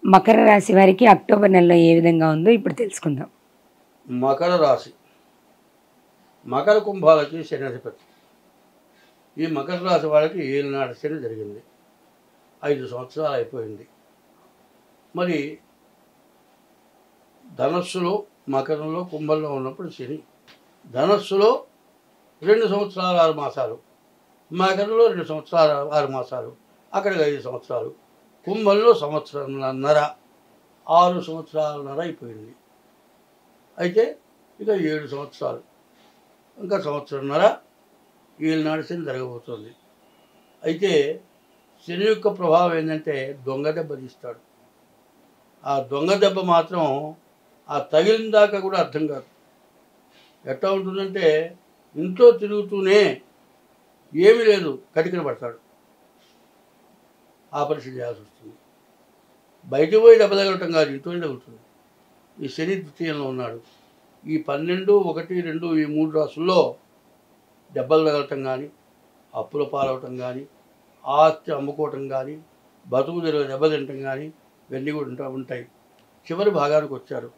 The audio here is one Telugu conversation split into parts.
మకర రాశి వారికి అక్టోబర్ నెలలో ఏ విధంగా ఉందో ఇప్పుడు తెలుసుకుందాం. మకర రాశి మకర కుంభాలకి శని అధిపతి. ఈ మకర రాశి వాళ్ళకి ఏలినాడు శని జరిగింది. 5 సంవత్సరాలు అయిపోయింది. మరి ధనస్సులో, మకరంలో, కుంభంలో ఉన్నప్పుడు శని ధనస్సులో 2 సంవత్సరాలు 6 మాసాలు, మకరంలో 2 సంవత్సరాలు 6 మాసాలు, అక్కడికి 5 సంవత్సరాలు, కుంభంలో సంవత్సరంన్నర, 6 సంవత్సరాలన్నర అయిపోయింది. అయితే ఇక 7 సంవత్సరాలు, ఇంకా సంవత్సరంన్నర ఏలినాడు శని జరగబోతుంది. అయితే శని యొక్క ప్రభావం ఏంటంటే దొంగ దెబ్బ తీస్తాడు. ఆ దొంగ దెబ్బ మాత్రం ఆ తగిలిన దాకా కూడా అర్థం కాదు. ఎట్లా ఉంటుందంటే ఇంట్లో తిరుగుతూనే ఏమీ లేదు, కటికన పడతాడు, ఆపరేషన్ చేయాల్సి వస్తుంది. బయటకు పోయి దెబ్బ తగలటం కాదు, ఇంట్లోనే తగులుతుంది. ఈ శని ద్వితీయంలో ఉన్నాడు. ఈ 12, 1, 2 ఈ 3 రాసుల్లో దెబ్బలు తగలటం కానీ, అప్పుల పాలవటం కానీ, ఆస్తి అమ్ముకోవటం కానీ, బతుకు తెరువు దెబ్బతింటం కానీ ఇవన్నీ కూడా ఉంటాయి. చివరి భాగానికి వచ్చారు.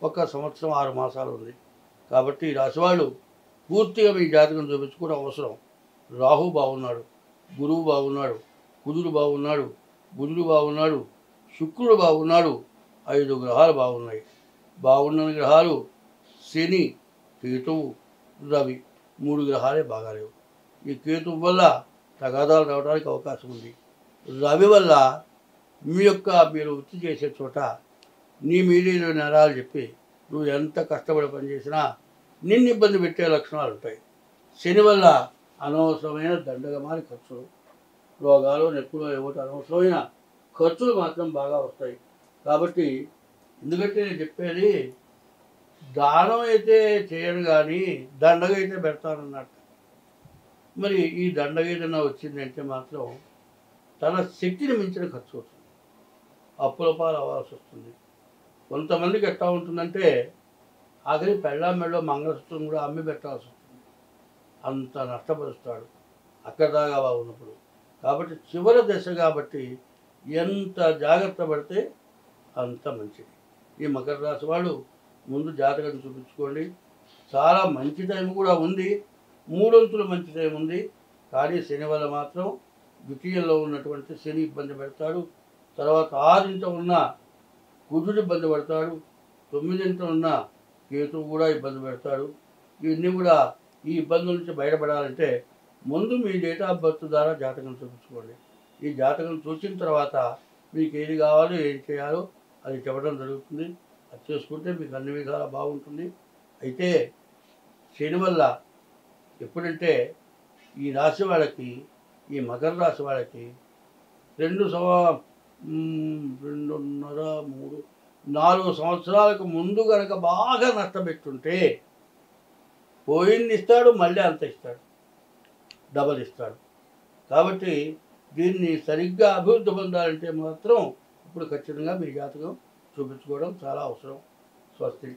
1 సంవత్సరం 6 మాసాలు ఉంది. కాబట్టి ఈ రాశి వాళ్ళు పూర్తిగా మీ జాతకం చూపించుకోవడం అవసరం. రాహు బాగున్నాడు, గురువు బాగున్నాడు, కుజుడు బాగున్నాడు, బుధుడు బాగున్నాడు, శుక్రుడు బాగున్నాడు, 5 గ్రహాలు బాగున్నాయి. బాగున్న గ్రహాలు శని, కేతువు, రవి, 3 గ్రహాలే బాగాలేవు. ఈ కేతువు వల్ల తగాదాలు రావడానికి అవకాశం ఉంది. రవి వల్ల మీరు వృత్తి చేసే చోట నీ మీడియా నేరాలు చెప్పి నువ్వు ఎంత కష్టపడి పనిచేసినా నిన్ను ఇబ్బంది పెట్టే లక్షణాలు ఉంటాయి. శని వల్ల అనవసరమైన దండగమాని ఖర్చులు, రోగాలు, నొప్పులు, ఏవోటి అనవసరమైన ఖర్చులు మాత్రం బాగా వస్తాయి. కాబట్టి ఎందుకంటే నేను చెప్పేది దానం అయితే చేయను కానీ దండగ అయితే పెడతానన్నట్టు. మరి ఈ దండగ ఏదైనా వచ్చిందంటే మాత్రం తన శక్తిని మించిన ఖర్చు అవుతుంది, అప్పుల పాలు అవ్వాల్సి వస్తుంది. కొంతమందికి ఎట్లా ఉంటుందంటే ఆఖరి పెళ్ళాం మెడలో మంగళసూత్రం కూడా అమ్మి పెట్టాల్సి వస్తుంది. అంత నష్టపరుస్తాడు అక్కడ దాకా బాగున్నప్పుడు. కాబట్టి చివరి దశ కాబట్టి ఎంత జాగ్రత్త పడితే అంత మంచిది. ఈ మకర రాశి వాళ్ళు ముందు జాతకం చూపించుకోండి. చాలా మంచి టైం కూడా ఉంది, 3 వంతులు మంచి టైం ఉంది. కానీ శని వల్ల మాత్రం ద్వితీయంలో ఉన్నటువంటి శని ఇబ్బంది పెడతాడు. తర్వాత 6 ఉన్న కుజుడు ఇబ్బంది పడతాడు, 9 ఉన్న కేతువు కూడా ఇబ్బంది పెడతాడు. ఇవన్నీ కూడా ఈ ఇబ్బందుల నుంచి బయటపడాలంటే ముందు మీ డేట్ ఆఫ్ బర్త్ ద్వారా జాతకం చూపించుకోండి. ఈ జాతకం చూసిన తర్వాత మీకు ఏది కావాలో ఏం చేయాలో అది చెప్పడం జరుగుతుంది. అది చేసుకుంటే మీకు అన్ని విధాలా బాగుంటుంది. అయితే శని వల్ల ఎప్పుడంటే ఈ రాశి వాళ్ళకి, ఈ మకర రాశి వాళ్ళకి 2.5, 3, 4 సంవత్సరాలకు ముందు కనుక బాగా నష్టపెట్టుంటే పోయింది ఇస్తాడు, మళ్ళీ అంత ఇస్తాడు, డబల్ ఇస్తాడు. కాబట్టి దీన్ని సరిగ్గా అభివృద్ధి పొందాలంటే మాత్రం ఇప్పుడు ఖచ్చితంగా మీ జాతకం చూపించుకోవడం చాలా అవసరం. స్వస్తి.